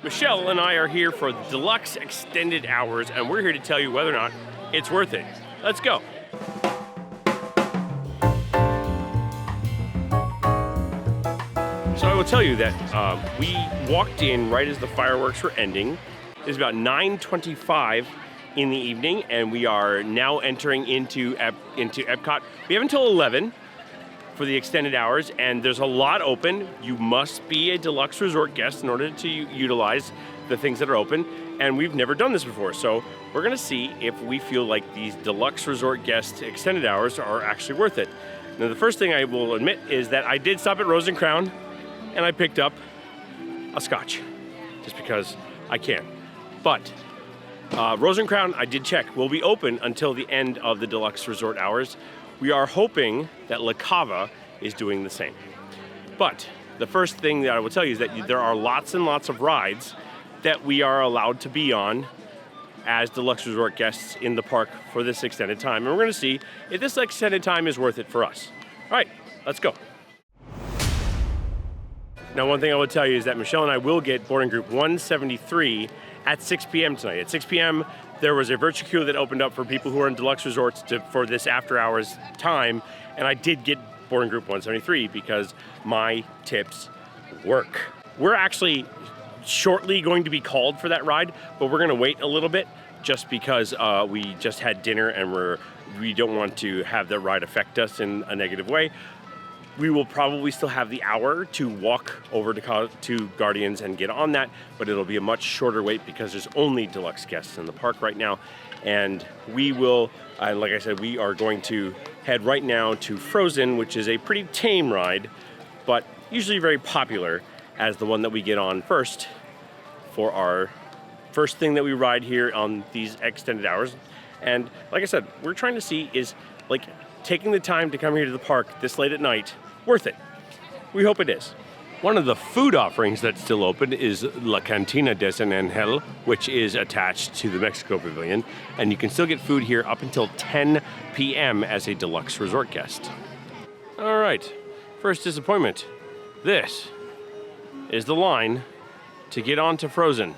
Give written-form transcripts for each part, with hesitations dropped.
Michelle and I are here for the Deluxe Extended Hours, and we're here to tell you whether or not it's worth it. Let's go. So I will tell you that we walked in right as the fireworks were ending. It's about 9:25 in the evening, and we are now entering into Epcot. We have until 11 for the extended hours, and there's a lot open. You must be a Deluxe Resort guest in order to utilize the things that are open, and we've never done this before, so we're gonna see if we feel like these Deluxe Resort guest extended hours are actually worth it. Now, the first thing I will admit is that I did stop at Rose and Crown, and I picked up a scotch, just because I can. But Rose and Crown, I did check, will be open until the end of the Deluxe Resort hours. We are hoping that La Cava is doing the same. But the first thing that I will tell you is that there are lots and lots of rides that we are allowed to be on as Deluxe Resort guests in the park for this extended time. And we're gonna see if this extended time is worth it for us. All right, let's go. Now, one thing I will tell you is that Michelle and I will get boarding group 173 at 6 p.m. tonight. At 6 p.m., there was a virtual queue that opened up for people who are in Deluxe Resorts for this after hours time, and I did get boarding group 173 because my tips work. We're actually shortly going to be called for that ride, but we're gonna wait a little bit just because we just had dinner and we don't want to have the ride affect us in a negative way. We will probably still have the hour to walk over to Guardians and get on that, but it'll be a much shorter wait because there's only Deluxe guests in the park right now. And we will, like I said, we are going to head right now to Frozen, which is a pretty tame ride, but usually very popular as the one that we get on first for our first thing that we ride here on these extended hours. And like I said, we're trying to see is like taking the time to come here to the park this late at night worth it? We hope it is. One of the food offerings that's still open is La Cantina de San Angel, which is attached to the Mexico Pavilion, and you can still get food here up until 10 p.m. as a Deluxe Resort guest. All right, first disappointment. This is the line to get onto Frozen,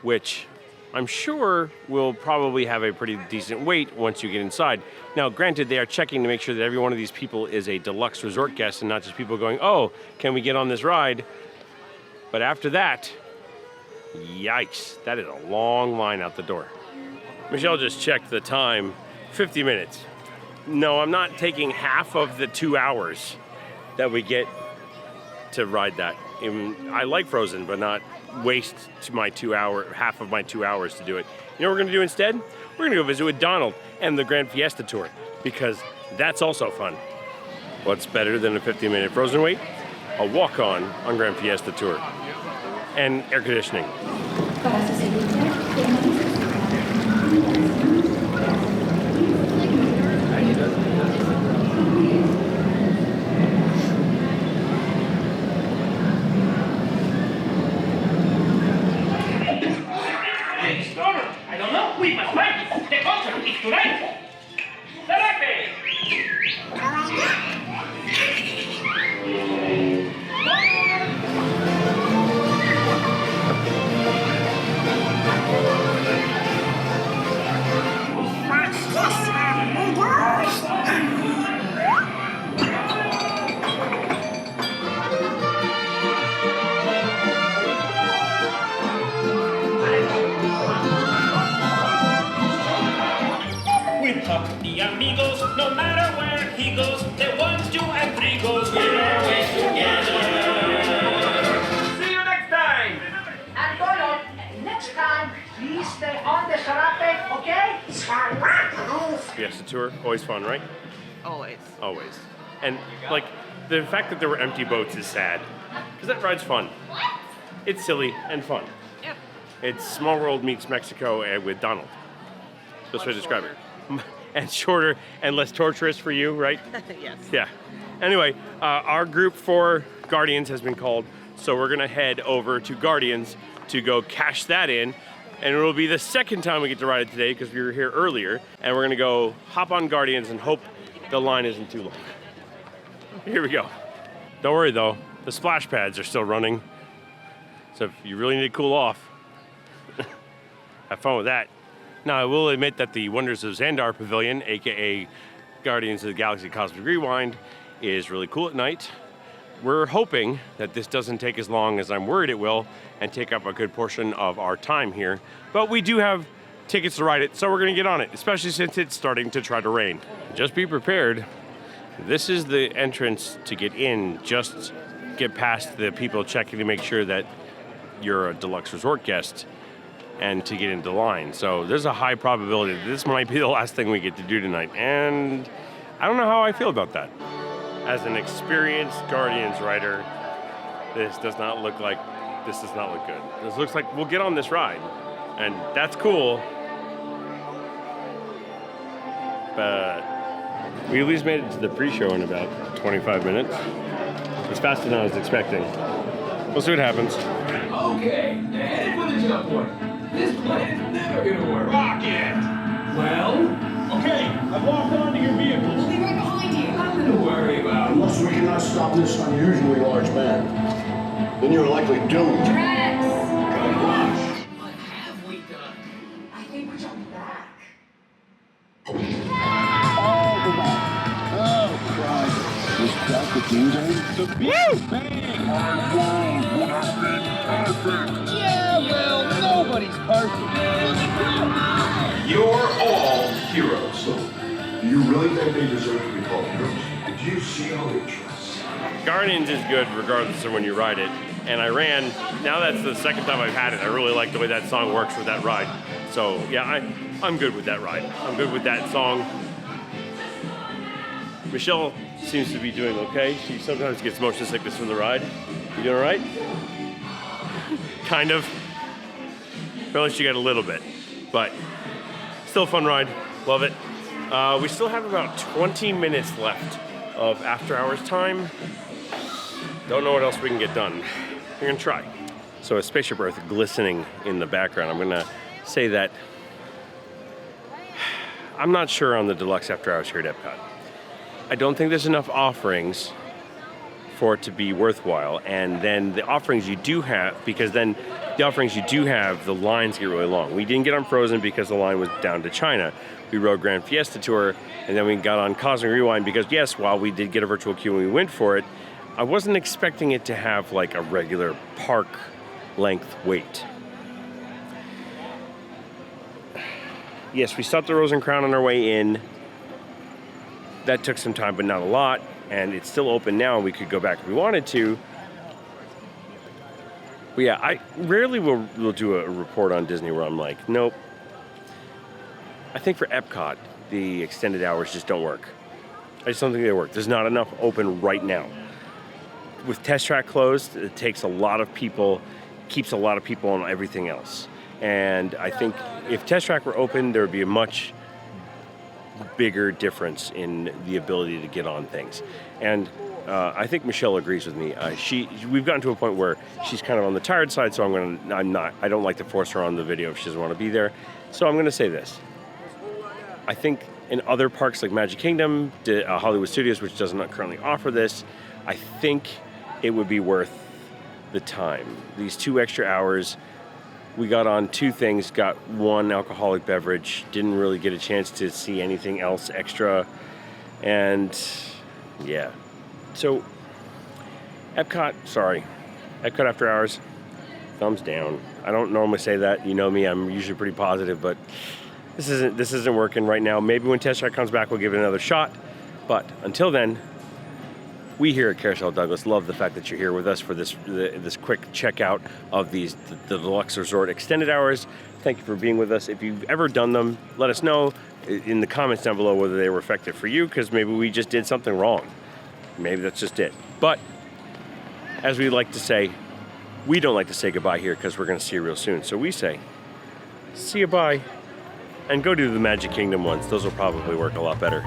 which I'm sure will probably have a pretty decent wait once you get inside. Now, granted, they are checking to make sure that every one of these people is a Deluxe Resort guest and not just people going, oh, can we get on this ride? But after that, yikes, that is a long line out the door. Michelle just checked the time, 50 minutes. No, I'm not taking half of the 2 hours that we get to ride that. I like Frozen, but not waste half of my 2 hours to do it. You know what we're gonna do instead? We're gonna go visit with Donald and the Grand Fiesta Tour, because that's also fun. What's better than a 50-minute Frozen wait? A walk-on Grand Fiesta Tour. And air conditioning. No matter where he goes, the 1, 2, and 3 goes. We're always together. See you next time. And Donald, next time, please stay on the sarape, okay? Fiesta Tour, always fun, right? Always. Always. And like, the fact that there were empty boats is sad, because that ride's fun. It's silly and fun. Yep. It's Small World meets Mexico with Donald. Best way to describe it. And shorter and less torturous for you, right? Yes. Yeah. Anyway, our group for Guardians has been called, so we're gonna head over to Guardians to go cash that in, and it will be the second time we get to ride it today because we were here earlier, and we're gonna go hop on Guardians and hope the line isn't too long. Here we go. Don't worry though, the splash pads are still running, So if you really need to cool off, have fun with that. Now, I will admit that the Wonders of Xandar Pavilion, aka Guardians of the Galaxy Cosmic Rewind, is really cool at night. We're hoping that this doesn't take as long as I'm worried it will and take up a good portion of our time here. But we do have tickets to ride it, so we're gonna get on it, especially since it's starting to try to rain. Just be prepared. This is the entrance to get in. Just get past the people checking to make sure that you're a Deluxe Resort guest and to get into line. So there's a high probability that this might be the last thing we get to do tonight. And I don't know how I feel about that. As an experienced Guardians rider, this does not look good. This looks like we'll get on this ride, and that's cool. But we at least made it to the pre-show in about 25 minutes. It's faster than I was expecting. We'll see what happens. Okay, headed for the jump point. This plan is never gonna work. Rocket! Well, Okay, I've locked onto your vehicle. We'll be right behind you. nothing to worry about. Unless we cannot stop this unusually large band, then you're likely doomed. Drax! What have we done? I think we jumped back. Oh, Christ. Was that the D-Day? The Big Bang! Our world would have been perfect. Yeah, well, nobody's perfect. You're all heroes. Do you really think they deserve to be called heroes? Did you see how they dress? Guardians is good regardless of when you ride it. And I ran, now that's the second time I've had it. I really like the way that song works with that ride. So yeah, I'm good with that ride. I'm good with that song. Michelle seems to be doing okay. She sometimes gets motion sickness from the ride. You doing all right? Kind of. Well, at least you got a little bit. But still a fun ride. Love it. We still have about 20 minutes left of after hours time. Don't know what else we can get done. We're gonna try. So a Spaceship Earth glistening in the background. I'm gonna say that I'm not sure on the Deluxe After Hours here at Epcot. I don't think there's enough offerings for it to be worthwhile. And then the offerings you do have, because then the offerings you do have, the lines get really long. We didn't get on Frozen because the line was down to China. We rode Grand Fiesta Tour, and then we got on Cosmic Rewind because, yes, while we did get a virtual queue and we went for it, I wasn't expecting it to have like a regular park length wait. Yes, we stopped at Rose and Crown on our way in. That took some time, but not a lot, and it's still open now, and we could go back if we wanted to. But yeah, I rarely will do a report on Disney where I'm like, nope. I think for Epcot, the extended hours just don't work. I just don't think they work. There's not enough open right now. With Test Track closed, it takes a lot of people, keeps a lot of people on everything else. And I think if Test Track were open, there would be a much bigger difference in the ability to get on things. And I think Michelle agrees with me. We've gotten to a point where she's kind of on the tired side, so I don't like to force her on the video if she doesn't want to be there. So I'm going to say this. I think in other parks like Magic Kingdom, Hollywood Studios, which does not currently offer this, I think it would be worth the time. These 2 extra hours, we got on 2 things, got 1 alcoholic beverage, didn't really get a chance to see anything else extra, and yeah. So, Epcot After Hours, thumbs down. I don't normally say that, you know me, I'm usually pretty positive, but this isn't working right now. Maybe when Test Track comes back, we'll give it another shot, but until then, we here at Carousel Douglas love the fact that you're here with us for this quick checkout of the Deluxe Resort extended hours. Thank you for being with us. If you've ever done them, let us know in the comments down below whether they were effective for you, because maybe we just did something wrong. Maybe that's just it. But as we like to say, we don't like to say goodbye here because we're going to see you real soon. So we say, see you bye, and go do the Magic Kingdom ones. Those will probably work a lot better.